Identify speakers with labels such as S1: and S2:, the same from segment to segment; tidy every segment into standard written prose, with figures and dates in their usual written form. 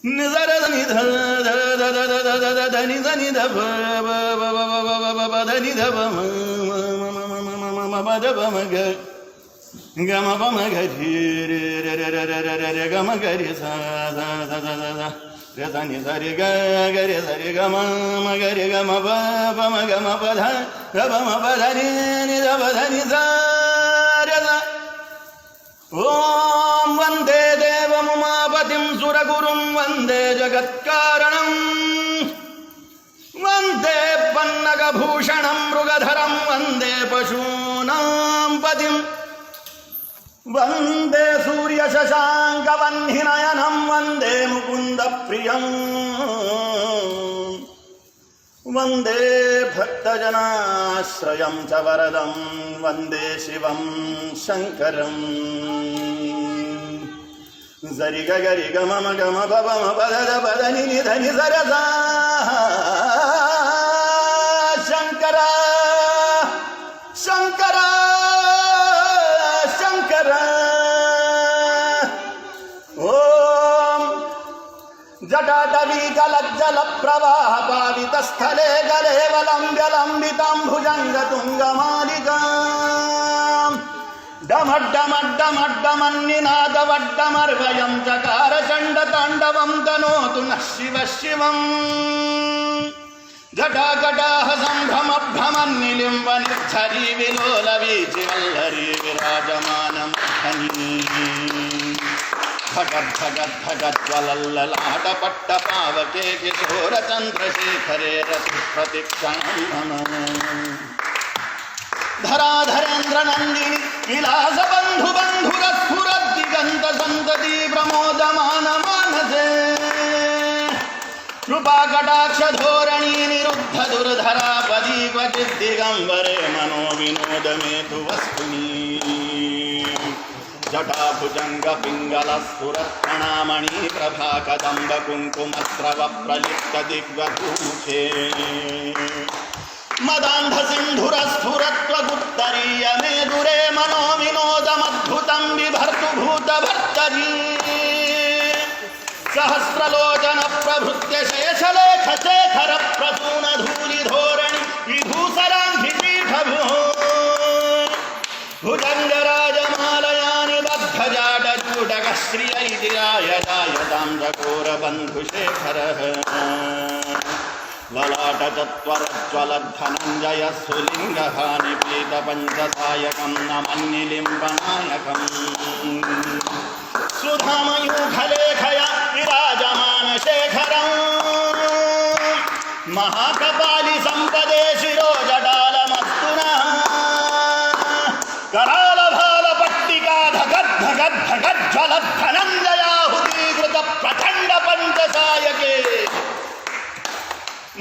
S1: నిజరదని ధని ధని ధ ధని ధ మగ గమ పమ గరి రే గమ గరి సని సరి గరి సరి గమ గరి గమ పమ గమ పధ గమ పధని నిధ పధని ఓం వందే దేవముమాపతిం సురగురుం వందే జగత్కారణం వందే పన్నగభూషణం మృగధరం వందే పశూనాం పతిం వందే సూర్యశశాంకవహ్నినయనం వందే ముకుందప్రియం వందే భక్తజనాశ్రయం చ వరదం వందే శివం శంకరం జరి గరి గమ గమ పమ పద పదని ధని సరసా శంకర శంకర శంకర ఓం జటాటవీకలజ్జల ప్రవాహ పావిత స్థలే గలే వలంబ్యలంబితాంభుజంగతుంగమాలికా డమడ్డమడ్డమడ్డమన్నినాదవడ్డమర్వయం చకార చండ తాండవం తనోతు నః శివ శివం జటాకటాహ సంభ్రమభ్రమన్నిలింబ నిర్ఝరీ విలోల వీచివల్లరీ విరాజమానం భగద్భగద్భగజ్వలల్లలాట పట్ట పావకే కిశోర చంద్రశేఖరే రతి ప్రతిక్షణం మమ ధరాధరేంద్ర నందిని విలాస బంధు బంధుర స్ఫురద్దిగంత సంతతి ప్రమోదమాన మానసే కృపాకటాక్ష ధోరణీ నిరుద్ధ దుర్ధరాపదీ క్వచిద్ దిగంబరే మనో వినోదమేతు వస్తుని జటాభుజంగ పింగళ స్ఫురత్ప్రణామణీ ప్రభా కదంబ కుంకుమస్రవ ప్రలిప్త దిగ్వధూముఖే మదాంధ సింధుర స్ఫురత్వగుత్తరీయ మేదురే మనో వినోదమద్భుతం బిభర్తు భూత భర్తరీ సహస్రలోచన ప్రభృత్య శేషలేఖ శేఖర ప్రసూన ధూళి ధోరణి విభూసరాంఘిపీఠభూ భుజంగరాజమాలయాని బద్ధజాటచూటక శ్రియైతిరాయదాయతాం చకోరబంధుశేఖర లలాటచత్వరజ్వలద్ధనంజయ సులింగహాని పీత పంచసాయకం నమన్నిలింబనాయకం సుధామయూఖలేఖయ విరాజమాన శేఖరం మహాకపాలి సంపదే శిరోజటాలమస్తునా కరాల భాల పట్టికా ధగద్ధగద్ధగజ్వలద్ధనంజయాహుతీకృత ప్రచండ పంచసాయకే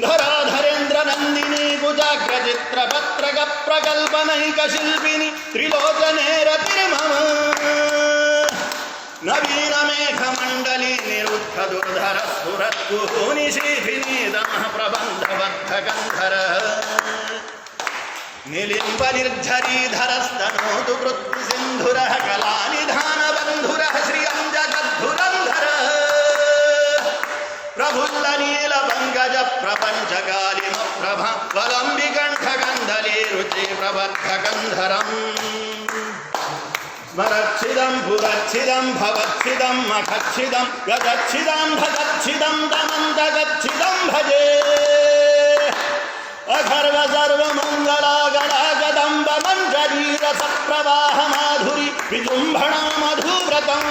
S1: ధరాధరేంద్ర నందిని కుజాగ్ర చిత్ర పత్రక ప్రకల్పనైక శిల్పిని త్రిలోచనే రతిర్మమ నవీన మేఘ మండలి నిరుద్ధ దుర్ధర స్ఫురద్గుహూని శీధిని దమః ప్రబంధబద్ధ గంధర నిలింబ నిర్ఝరీధరస్తనోతు వృత్తి సింధుర కళానిధాన బంధుర శ్రియం జగద్ధురంధర ప్రఫుల్ల నీల పంకజ ప్రపంచకాలిమ ప్రభ వలంబికంఠ గంధలీ రుచి ప్రబద్ధ గంధరం స్మరచ్చిదం భురచ్చిదం భవచ్చిదం మఖచ్చిదం గగచ్చిదం భగచ్చిదం దమంతగచ్చిదం భజే అఖర్వ సర్వమంగళాగళాగదంబ మంజరీరస ప్రవాహ మాధురి విజృంభణా మధువ్రతం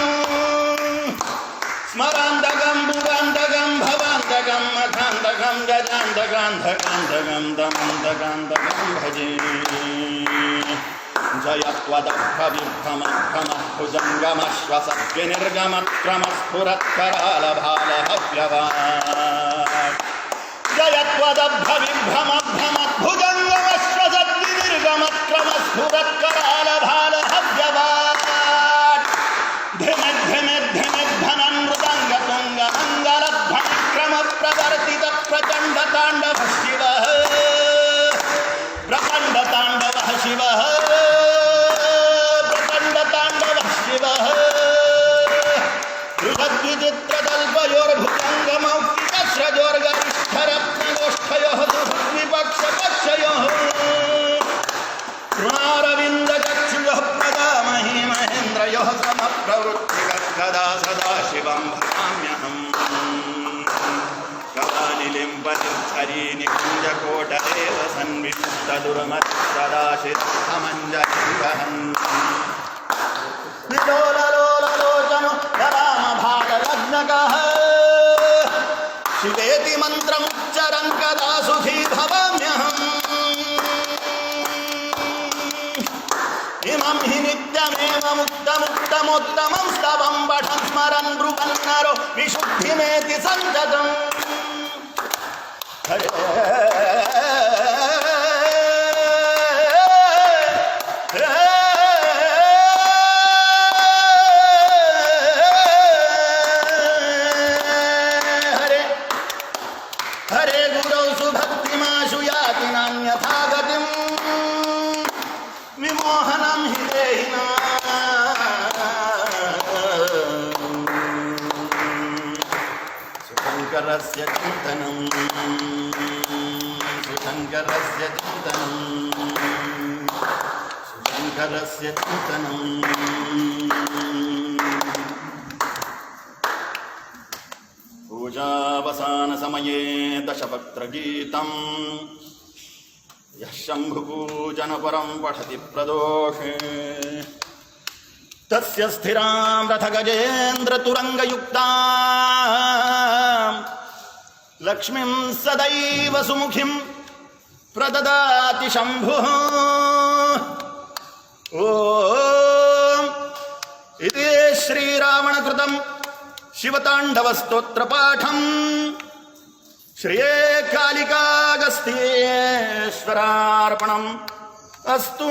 S1: స్మరాంతకం భువాంతకం భవాంతకం మఖాంతకం గజాంతకాంతకాంతకం దమంతకాంతకం భజే జయత్వదభ్రవిభ్రమభ్రమః జయత్వదభ్రవిభ్రమభ్రమద్భుజంగమశ్వసద్వినిర్గమక్రమస్ఫురత్కరాలభాలహవ్యవాట్ ధిమిద్ధమిద్ధమిద్ధనందృతంగతుంగమంగళధ్వనిక్రమ ప్రచండ తాండవ శివ ప్రచండ తాండవ శివ ప్రచండ తాండవ శివ विचित्रतल्पयोर्भुजङ्गमौक्तिकस्रजोर्गरिष्ठरत्नगोष्ठयोः सुहृद्विपक्षपक्षयोः कृणारविन्दचक्षुषः प्रदामहि महेन्द्रयोः समप्रवृत्तिकदा सदाशिवं भजाम्यहम् कलानिलिम्बनिर्झरी निकुञ्जकोटदेव सन्विमुक्तदुर्मतिः सदाशिरमञ्जलिङ्गहन् विलोललोललोचनो रामभागलग्नकः शिवेति मन्त्रमुच्चरन् कदा सुखी भवाम्यहम् इमं हि नित्यमेव मुक्तमुत्तमोत्तमं स्तवं पठन् स्मरन् ब्रुवन् नरो विशुद्धिमेति सन्ततम् हरे हरे गुरौ सुभक्तिमाशु याति नान्यथा गतिम् विमोहनं हि देहिना सुशङ्करस्य चिन्तनं सुशङ्करस्य चिन्तनं सुशङ्करस्य चिन्तनं पूजावसानसमये दशवक्त्रगीतम् यः शम्भुपूजनपरं पठति प्रदोषे तस्य स्थिरां रथगजेन्द्रतुरङ्गयुक्तां लक्ष्मीं सदैव सुमुखीं प्रददाति शम्भुः ॐ इति श्रीरावणकृतं शिवताण्डवस्तोत्रपाठम् श्रिये कालिकागस्त्येश्वरार्पणम् अस्तु।